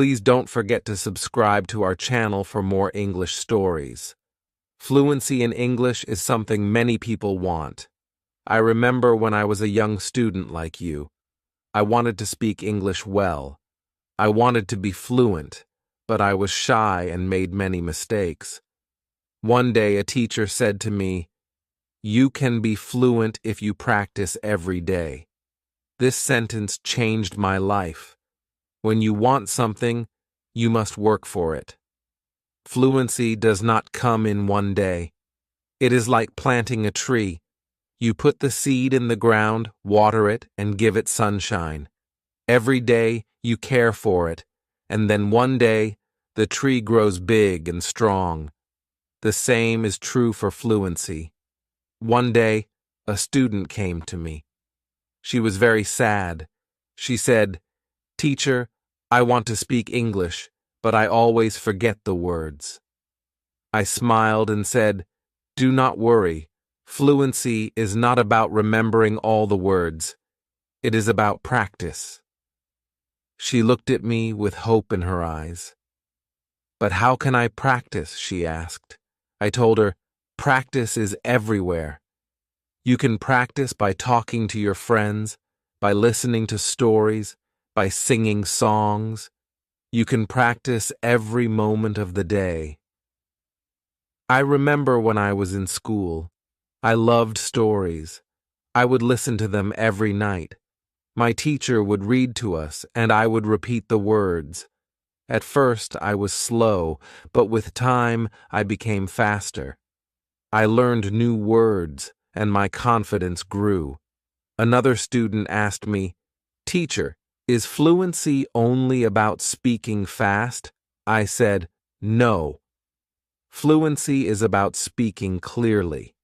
Please don't forget to subscribe to our channel for more English stories. Fluency in English is something many people want. I remember when I was a young student like you. I wanted to speak English well. I wanted to be fluent, but I was shy and made many mistakes. One day a teacher said to me, "You can be fluent if you practice every day." This sentence changed my life. When you want something, you must work for it. Fluency does not come in one day. It is like planting a tree. You put the seed in the ground, water it, and give it sunshine. Every day you care for it, and then one day the tree grows big and strong. The same is true for fluency. One day, a student came to me. She was very sad. She said, "Teacher, I want to speak English, but I always forget the words." I smiled and said, "Do not worry. Fluency is not about remembering all the words. It is about practice." She looked at me with hope in her eyes. "But how can I practice?" she asked. I told her, "Practice is everywhere. You can practice by talking to your friends, by listening to stories, by singing songs. You can practice every moment of the day." I remember when I was in school. I loved stories. I would listen to them every night. My teacher would read to us, and I would repeat the words. At first, I was slow, but with time, I became faster. I learned new words, and my confidence grew. Another student asked me, "Teacher, is fluency only about speaking fast?" I said, "No. Fluency is about speaking clearly.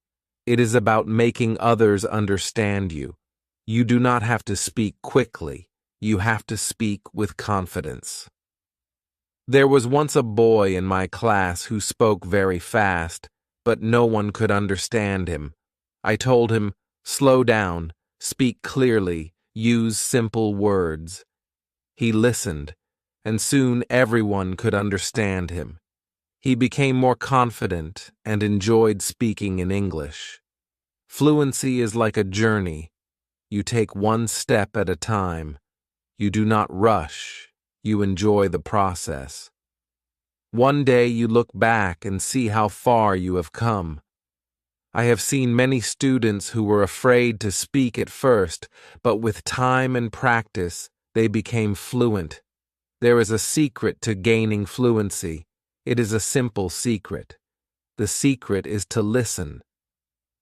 It is about making others understand you. You do not have to speak quickly. You have to speak with confidence." There was once a boy in my class who spoke very fast, but no one could understand him. I told him, "Slow down, speak clearly, use simple words." He listened, and soon everyone could understand him. He became more confident and enjoyed speaking in English. Fluency is like a journey. You take one step at a time. You do not rush. You enjoy the process. One day you look back and see how far you have come. I have seen many students who were afraid to speak at first, but with time and practice, they became fluent. There is a secret to gaining fluency. It is a simple secret. The secret is to listen.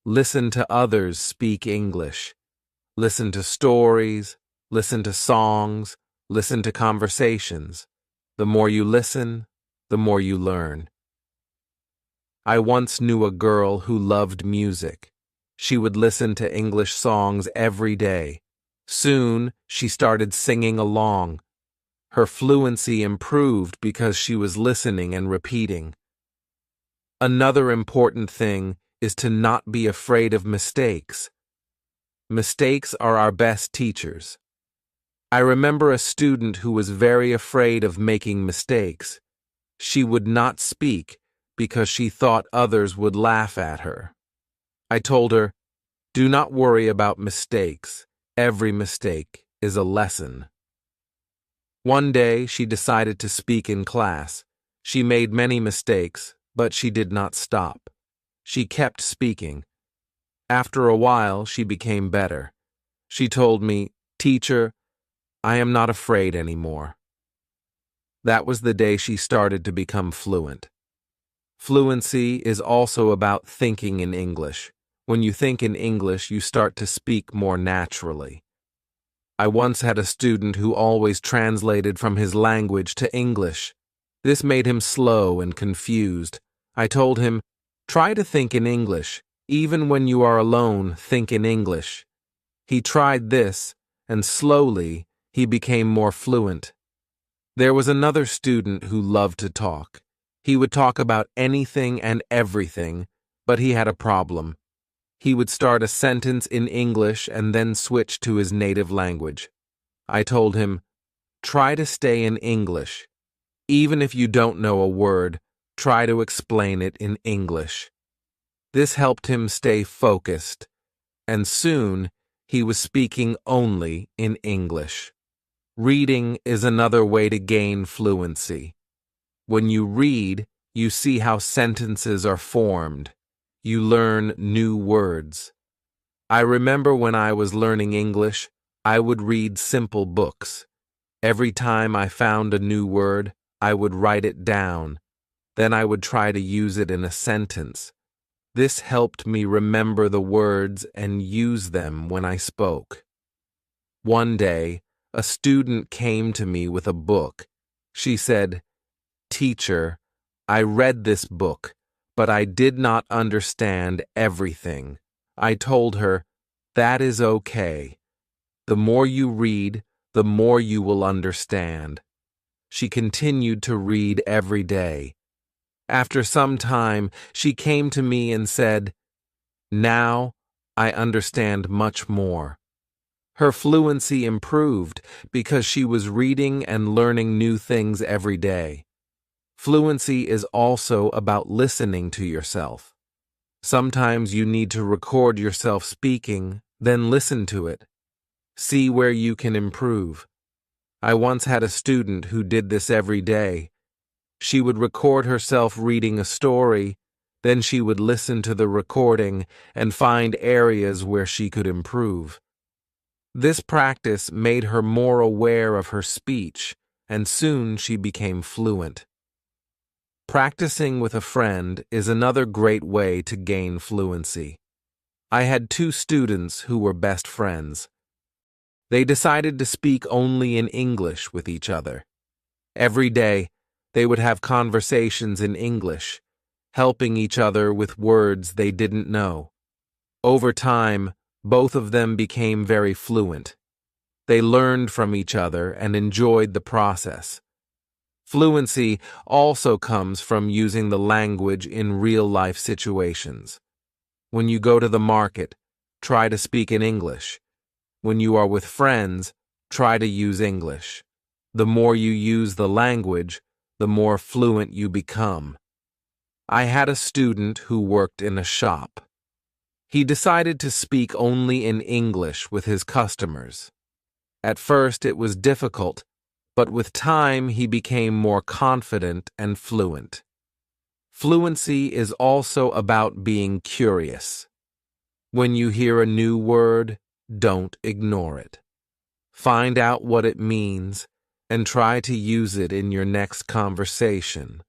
Listen to others speak English. Listen to stories, listen to songs, listen to conversations. The more you listen, the more you learn. I once knew a girl who loved music. She would listen to English songs every day. Soon, she started singing along. Her fluency improved because she was listening and repeating. Another important thing is to not be afraid of mistakes. Mistakes are our best teachers. I remember a student who was very afraid of making mistakes. She would not speak because she thought others would laugh at her. I told her, "Do not worry about mistakes. Every mistake is a lesson." One day, she decided to speak in class. She made many mistakes, but she did not stop. She kept speaking. After a while, she became better. She told me, "Teacher, I am not afraid anymore." That was the day she started to become fluent. Fluency is also about thinking in English. When you think in English, you start to speak more naturally. I once had a student who always translated from his language to English. This made him slow and confused. I told him, "Try to think in English. Even when you are alone, think in English." He tried this, and slowly, he became more fluent. There was another student who loved to talk. He would talk about anything and everything, but he had a problem. He would start a sentence in English and then switch to his native language. I told him, "Try to stay in English. Even if you don't know a word, try to explain it in English. This helped him stay focused, and soon he was speaking only in English. Reading is another way to gain fluency. When you read, you see how sentences are formed. You learn new words. I remember when I was learning English, I would read simple books. Every time I found a new word, I would write it down. Then I would try to use it in a sentence. This helped me remember the words and use them when I spoke. One day, a student came to me with a book. She said, "Teacher, I read this book, but I did not understand everything." I told her, "That is okay. The more you read, the more you will understand." She continued to read every day. After some time, she came to me and said, "Now I understand much more." Her fluency improved because she was reading and learning new things every day. Fluency is also about listening to yourself. Sometimes you need to record yourself speaking, then listen to it. See where you can improve. I once had a student who did this every day. She would record herself reading a story, then she would listen to the recording and find areas where she could improve. This practice made her more aware of her speech, and soon she became fluent. Practicing with a friend is another great way to gain fluency. I had two students who were best friends. They decided to speak only in English with each other. Every day, they would have conversations in English, helping each other with words they didn't know. Over time, both of them became very fluent. They learned from each other and enjoyed the process. Fluency also comes from using the language in real-life situations. When you go to the market, try to speak in English. When you are with friends, try to use English. The more you use the language, the more fluent you become. I had a student who worked in a shop. He decided to speak only in English with his customers. At first it was difficult, but with time he became more confident and fluent. Fluency is also about being curious. When you hear a new word, don't ignore it. Find out what it means and try to use it in your next conversation.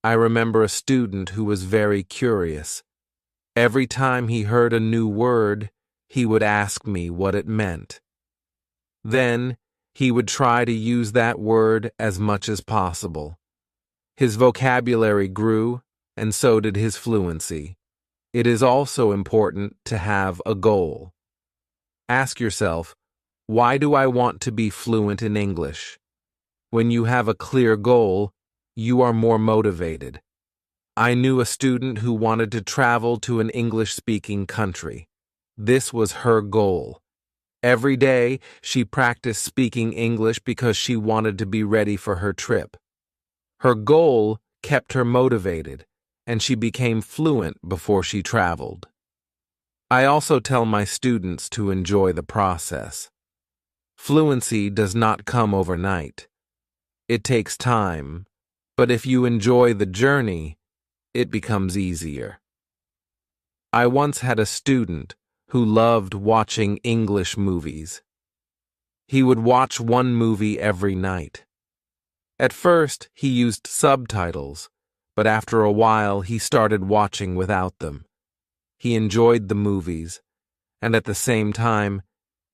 I remember a student who was very curious. Every time he heard a new word, he would ask me what it meant. Then, he would try to use that word as much as possible. His vocabulary grew, and so did his fluency. It is also important to have a goal. Ask yourself, why do I want to be fluent in English? When you have a clear goal, you are more motivated. I knew a student who wanted to travel to an English-speaking country. This was her goal. Every day, she practiced speaking English because she wanted to be ready for her trip. Her goal kept her motivated, and she became fluent before she traveled. I also tell my students to enjoy the process. Fluency does not come overnight. It takes time, but if you enjoy the journey, it becomes easier. I once had a student who loved watching English movies. He would watch one movie every night. At first, he used subtitles, but after a while he started watching without them. He enjoyed the movies, and at the same time,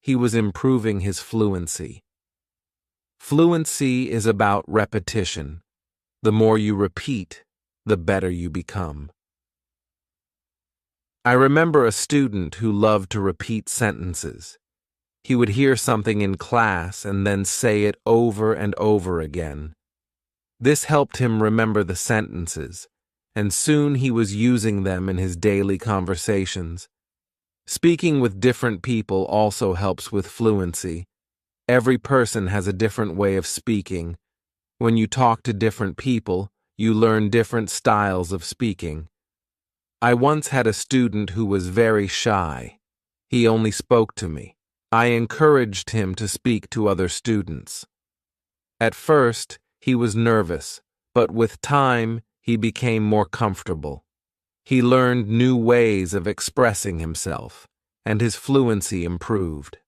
he was improving his fluency. Fluency is about repetition. The more you repeat, the better you become. I remember a student who loved to repeat sentences. He would hear something in class and then say it over and over again. This helped him remember the sentences, and soon he was using them in his daily conversations. Speaking with different people also helps with fluency. Every person has a different way of speaking. When you talk to different people, you learn different styles of speaking. I once had a student who was very shy. He only spoke to me. I encouraged him to speak to other students. At first, he was nervous, but with time, he became more comfortable. He learned new ways of expressing himself, and his fluency improved.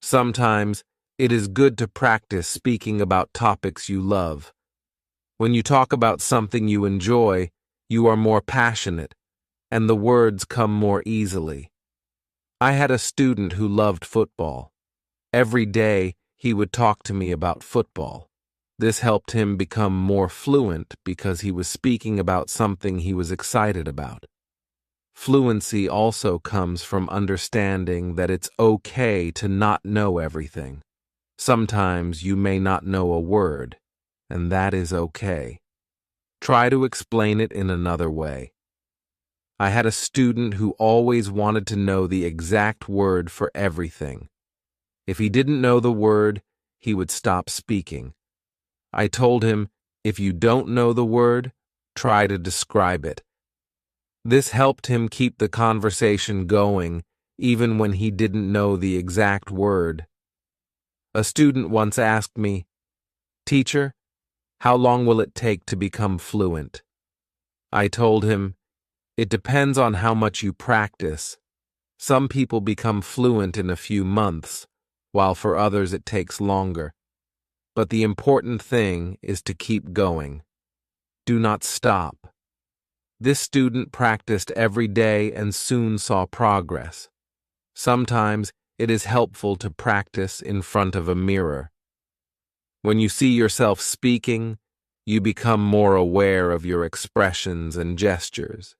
Sometimes, it is good to practice speaking about topics you love. When you talk about something you enjoy, you are more passionate, and the words come more easily. I had a student who loved football. Every day, he would talk to me about football. This helped him become more fluent because he was speaking about something he was excited about. Fluency also comes from understanding that it's okay to not know everything. Sometimes you may not know a word, and that is okay. Try to explain it in another way. I had a student who always wanted to know the exact word for everything. If he didn't know the word, he would stop speaking. I told him, if you don't know the word, try to describe it. This helped him keep the conversation going, even when he didn't know the exact word. A student once asked me, "Teacher, how long will it take to become fluent?" I told him, it depends on how much you practice. Some people become fluent in a few months, while for others it takes longer. But the important thing is to keep going. Do not stop. This student practiced every day and soon saw progress. Sometimes it is helpful to practice in front of a mirror. When you see yourself speaking, you become more aware of your expressions and gestures.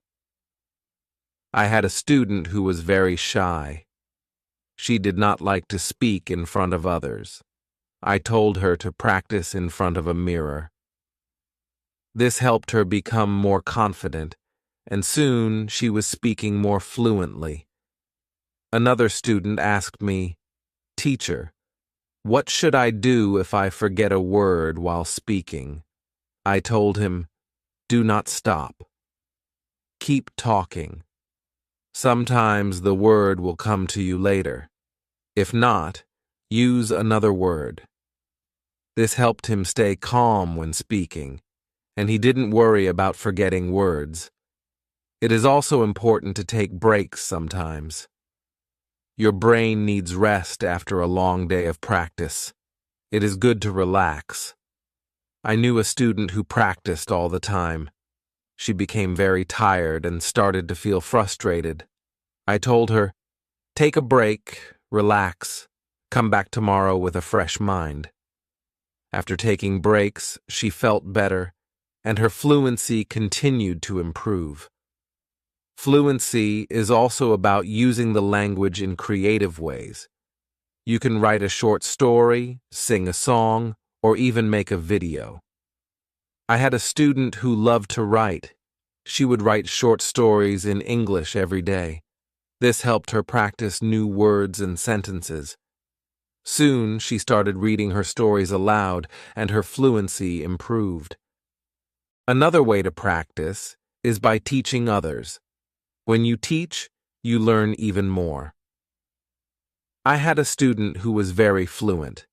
I had a student who was very shy. She did not like to speak in front of others. I told her to practice in front of a mirror. This helped her become more confident, and soon she was speaking more fluently. Another student asked me, "Teacher, what should I do if I forget a word while speaking?" I told him, do not stop. Keep talking. Sometimes the word will come to you later. If not, use another word. This helped him stay calm when speaking, and he didn't worry about forgetting words. It is also important to take breaks sometimes. Your brain needs rest after a long day of practice. It is good to relax. I knew a student who practiced all the time. She became very tired and started to feel frustrated. I told her, take a break, relax, come back tomorrow with a fresh mind. After taking breaks, she felt better, and her fluency continued to improve. Fluency is also about using the language in creative ways. You can write a short story, sing a song, or even make a video. I had a student who loved to write. She would write short stories in English every day. This helped her practice new words and sentences. Soon, she started reading her stories aloud, and her fluency improved. Another way to practice is by teaching others. When you teach, you learn even more. I had a student who was very fluent.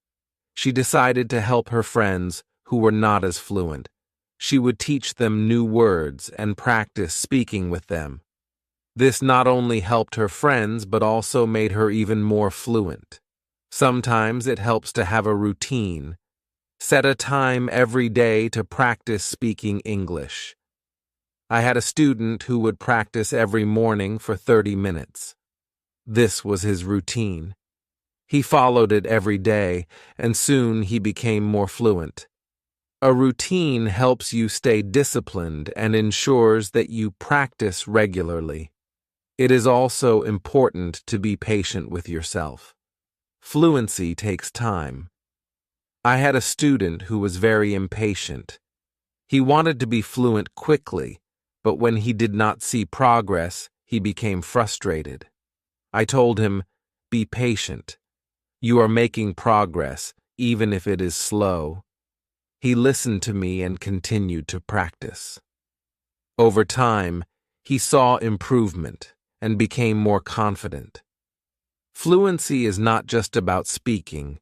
She decided to help her friends who were not as fluent. She would teach them new words and practice speaking with them. This not only helped her friends, but also made her even more fluent. Sometimes it helps to have a routine. Set a time every day to practice speaking English. I had a student who would practice every morning for 30 minutes. This was his routine. He followed it every day, and soon he became more fluent. A routine helps you stay disciplined and ensures that you practice regularly. It is also important to be patient with yourself. Fluency takes time. I had a student who was very impatient. He wanted to be fluent quickly, but when he did not see progress, he became frustrated. I told him, be patient. You are making progress, even if it is slow. He listened to me and continued to practice. Over time, he saw improvement and became more confident. Fluency is not just about speaking,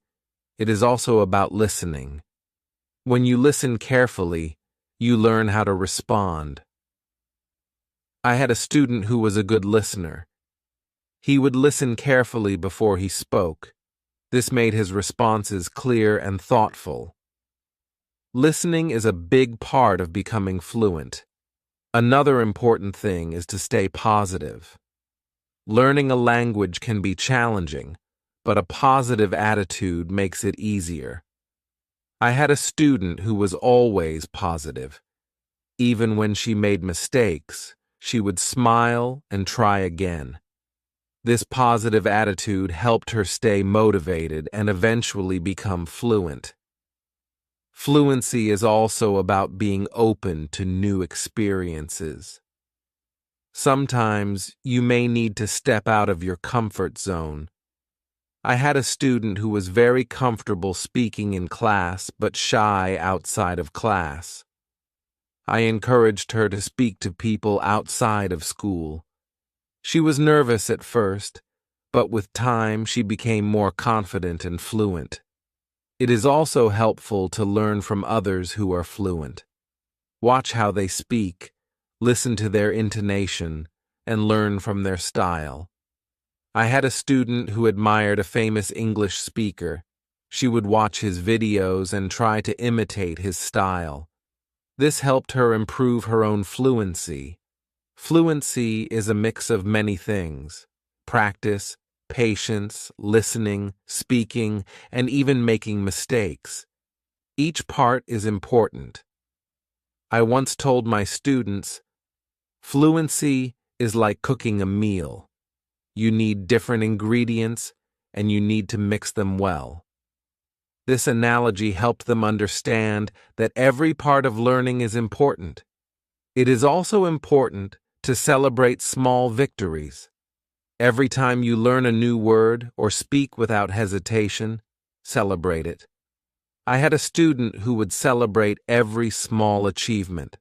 it is also about listening. When you listen carefully, you learn how to respond. I had a student who was a good listener. He would listen carefully before he spoke. This made his responses clear and thoughtful. Listening is a big part of becoming fluent. Another important thing is to stay positive. Learning a language can be challenging, but a positive attitude makes it easier. I had a student who was always positive. Even when she made mistakes, she would smile and try again. This positive attitude helped her stay motivated and eventually become fluent. Fluency is also about being open to new experiences. Sometimes you may need to step out of your comfort zone. I had a student who was very comfortable speaking in class but shy outside of class. I encouraged her to speak to people outside of school. She was nervous at first, but with time she became more confident and fluent. It is also helpful to learn from others who are fluent. Watch how they speak, listen to their intonation, and learn from their style. I had a student who admired a famous English speaker. She would watch his videos and try to imitate his style. This helped her improve her own fluency. Fluency is a mix of many things: practice, patience, listening, speaking, and even making mistakes. Each part is important. I once told my students, fluency is like cooking a meal. You need different ingredients, and you need to mix them well. This analogy helped them understand that every part of learning is important. It is also important to celebrate small victories. Every time you learn a new word or speak without hesitation, celebrate it. I had a student who would celebrate every small achievement.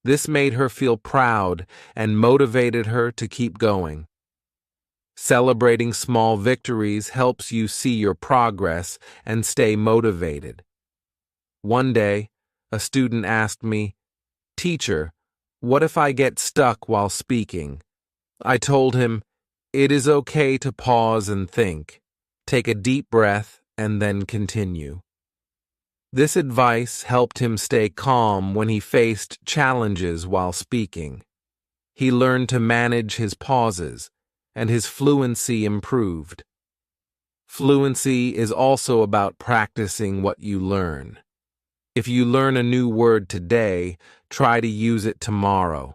This made her feel proud and motivated her to keep going. Celebrating small victories helps you see your progress and stay motivated. One day, a student asked me, "Teacher, what if I get stuck while speaking?" I told him, "It is okay to pause and think. Take a deep breath and then continue." This advice helped him stay calm when he faced challenges while speaking. He learned to manage his pauses, and his fluency improved. Fluency is also about practicing what you learn. If you learn a new word today, try to use it tomorrow.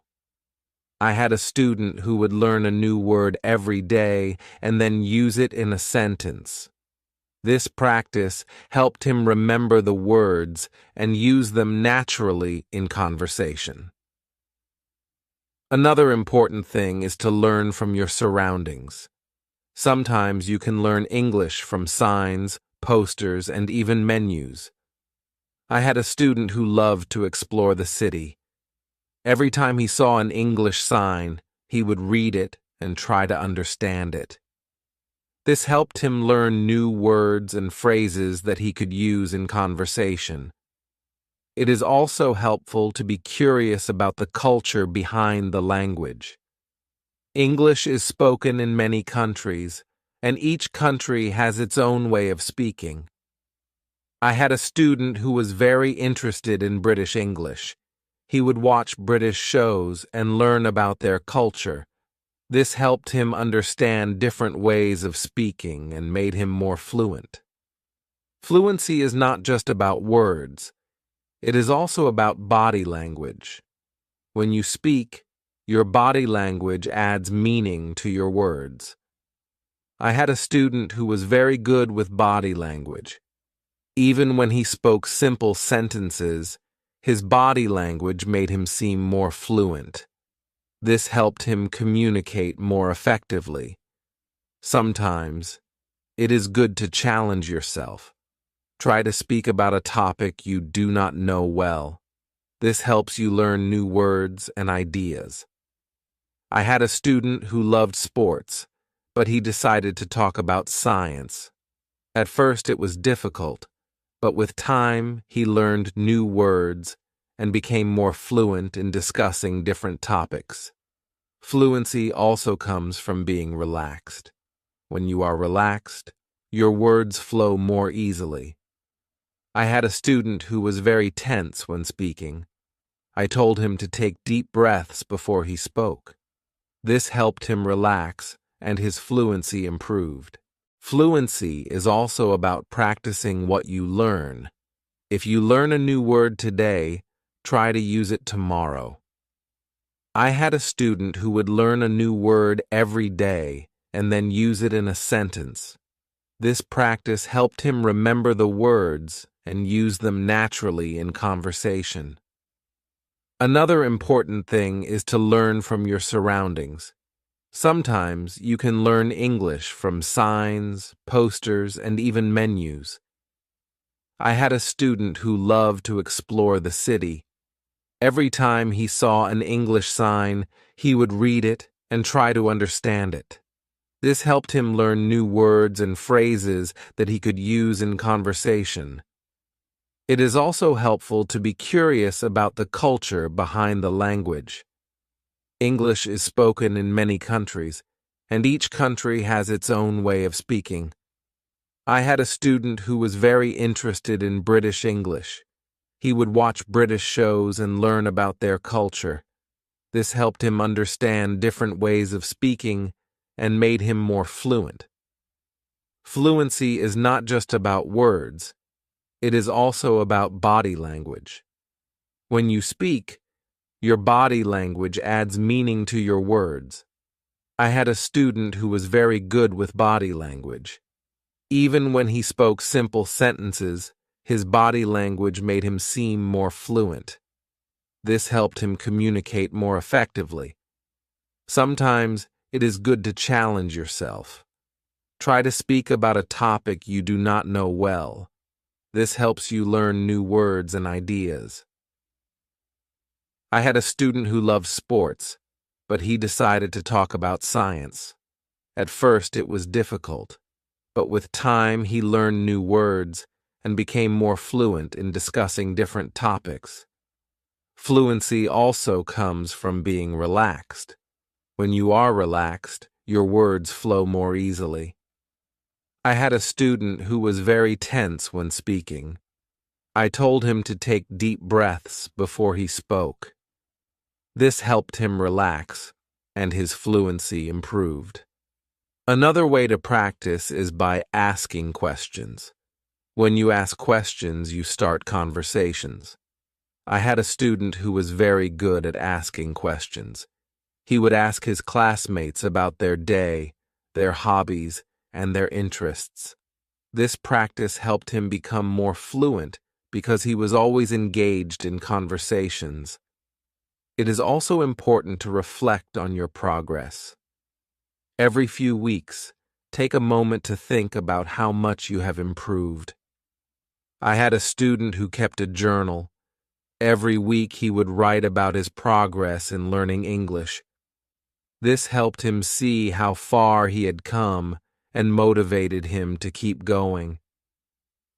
I had a student who would learn a new word every day and then use it in a sentence. This practice helped him remember the words and use them naturally in conversation. Another important thing is to learn from your surroundings. Sometimes you can learn English from signs, posters, and even menus. I had a student who loved to explore the city. Every time he saw an English sign, he would read it and try to understand it. This helped him learn new words and phrases that he could use in conversation. It is also helpful to be curious about the culture behind the language. English is spoken in many countries, and each country has its own way of speaking. I had a student who was very interested in British English. He would watch British shows and learn about their culture. This helped him understand different ways of speaking and made him more fluent. Fluency is not just about words. It is also about body language. When you speak, your body language adds meaning to your words. I had a student who was very good with body language. Even when he spoke simple sentences, his body language made him seem more fluent. This helped him communicate more effectively. Sometimes, it is good to challenge yourself. Try to speak about a topic you do not know well. This helps you learn new words and ideas. I had a student who loved sports, but he decided to talk about science. At first it was difficult, but with time he learned new words and became more fluent in discussing different topics. Fluency also comes from being relaxed. When you are relaxed, your words flow more easily. I had a student who was very tense when speaking. I told him to take deep breaths before he spoke. This helped him relax, and his fluency improved. Fluency is also about practicing what you learn. If you learn a new word today, try to use it tomorrow. I had a student who would learn a new word every day and then use it in a sentence. This practice helped him remember the words and use them naturally in conversation. Another important thing is to learn from your surroundings. Sometimes you can learn English from signs, posters, and even menus. I had a student who loved to explore the city. Every time he saw an English sign, he would read it and try to understand it. This helped him learn new words and phrases that he could use in conversation. It is also helpful to be curious about the culture behind the language. English is spoken in many countries, and each country has its own way of speaking. I had a student who was very interested in British English. He would watch British shows and learn about their culture. This helped him understand different ways of speaking and made him more fluent. Fluency is not just about words. It is also about body language. When you speak, your body language adds meaning to your words. I had a student who was very good with body language. Even when he spoke simple sentences, his body language made him seem more fluent. This helped him communicate more effectively. Sometimes it is good to challenge yourself. Try to speak about a topic you do not know well. This helps you learn new words and ideas. I had a student who loved sports, but he decided to talk about science. At first it was difficult, but with time he learned new words and became more fluent in discussing different topics. Fluency also comes from being relaxed. When you are relaxed, your words flow more easily. I had a student who was very tense when speaking. I told him to take deep breaths before he spoke. This helped him relax, and his fluency improved. Another way to practice is by asking questions. When you ask questions, you start conversations. I had a student who was very good at asking questions. He would ask his classmates about their day, their hobbies, and their interests. This practice helped him become more fluent because he was always engaged in conversations. It is also important to reflect on your progress. Every few weeks, take a moment to think about how much you have improved. I had a student who kept a journal. Every week he would write about his progress in learning English. This helped him see how far he had come and motivated him to keep going.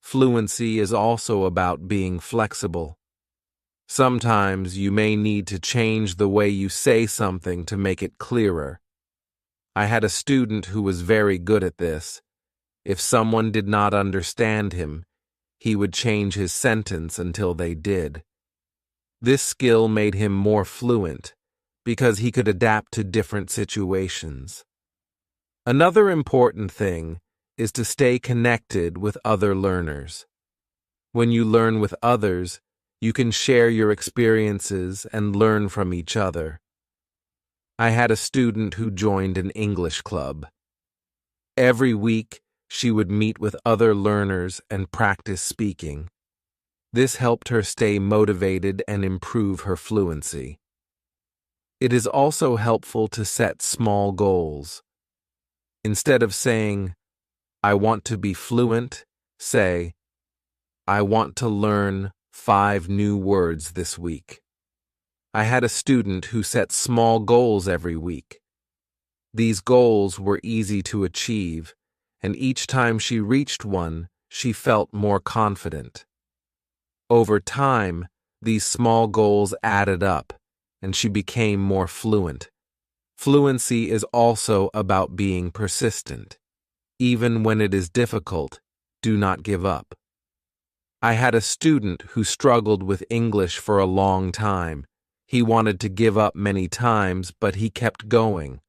Fluency is also about being flexible. Sometimes you may need to change the way you say something to make it clearer. I had a student who was very good at this. If someone did not understand him, he would change his sentence until they did. This skill made him more fluent because he could adapt to different situations. Another important thing is to stay connected with other learners. When you learn with others, you can share your experiences and learn from each other. I had a student who joined an English club. Every week, she would meet with other learners and practice speaking. This helped her stay motivated and improve her fluency. It is also helpful to set small goals. Instead of saying, "I want to be fluent," say, I want to learn 5 new words this week. I had a student who set small goals every week. These goals were easy to achieve, and each time she reached one, she felt more confident. Over time, these small goals added up, and she became more fluent. Fluency is also about being persistent. Even when it is difficult, do not give up. I had a student who struggled with English for a long time. He wanted to give up many times, but he kept going.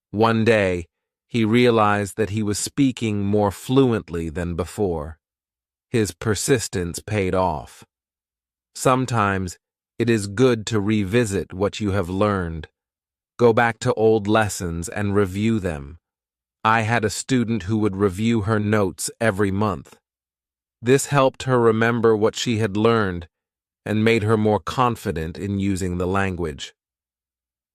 One day, he realized that he was speaking more fluently than before. His persistence paid off. Sometimes, it is good to revisit what you have learned. Go back to old lessons and review them. I had a student who would review her notes every month. This helped her remember what she had learned and made her more confident in using the language.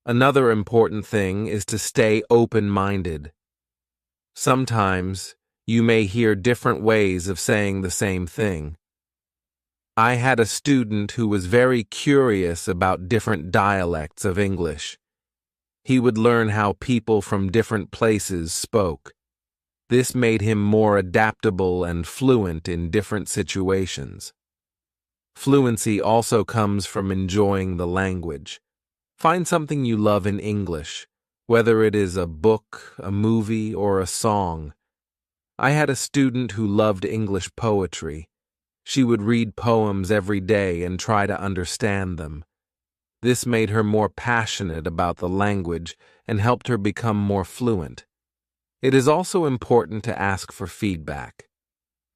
Another important thing is to stay open-minded. Sometimes, you may hear different ways of saying the same thing. I had a student who was very curious about different dialects of English. He would learn how people from different places spoke. This made him more adaptable and fluent in different situations. Fluency also comes from enjoying the language. Find something you love in English, whether it is a book, a movie, or a song. I had a student who loved English poetry. She would read poems every day and try to understand them. This made her more passionate about the language and helped her become more fluent. It is also important to ask for feedback.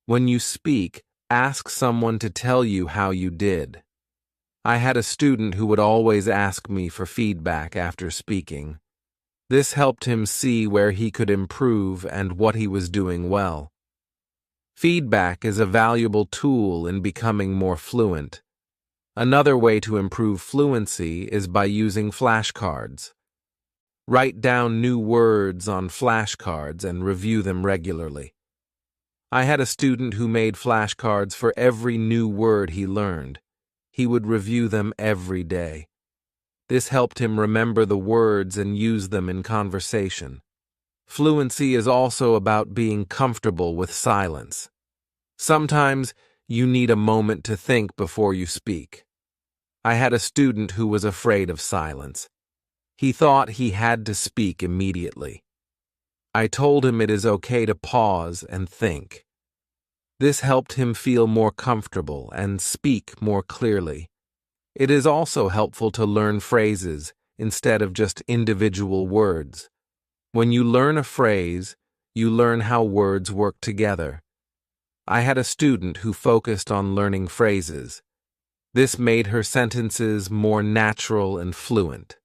When you speak, ask someone to tell you how you did. I had a student who would always ask me for feedback after speaking. This helped him see where he could improve and what he was doing well. Feedback is a valuable tool in becoming more fluent. Another way to improve fluency is by using flashcards. Write down new words on flashcards and review them regularly. I had a student who made flashcards for every new word he learned. He would review them every day. This helped him remember the words and use them in conversation. Fluency is also about being comfortable with silence. Sometimes you need a moment to think before you speak. I had a student who was afraid of silence. He thought he had to speak immediately. I told him it is okay to pause and think. This helped him feel more comfortable and speak more clearly. It is also helpful to learn phrases instead of just individual words. When you learn a phrase, you learn how words work together. I had a student who focused on learning phrases. This made her sentences more natural and fluent.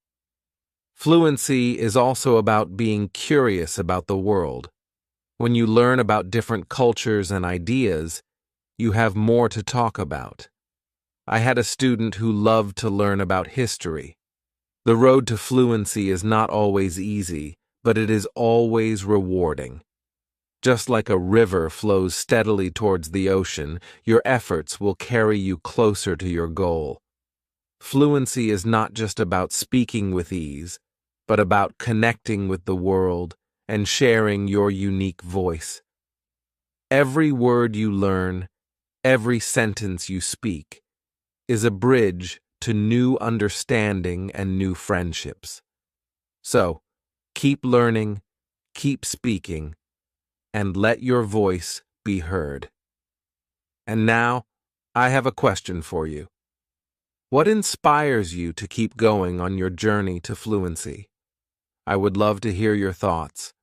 Fluency is also about being curious about the world. When you learn about different cultures and ideas, you have more to talk about. I had a student who loved to learn about history. The road to fluency is not always easy, but it is always rewarding. Just like a river flows steadily towards the ocean, your efforts will carry you closer to your goal. Fluency is not just about speaking with ease, but about connecting with the world and sharing your unique voice. Every word you learn, every sentence you speak, is a bridge to new understanding and new friendships. So, keep learning, keep speaking, and let your voice be heard. And now, I have a question for you. What inspires you to keep going on your journey to fluency? I would love to hear your thoughts.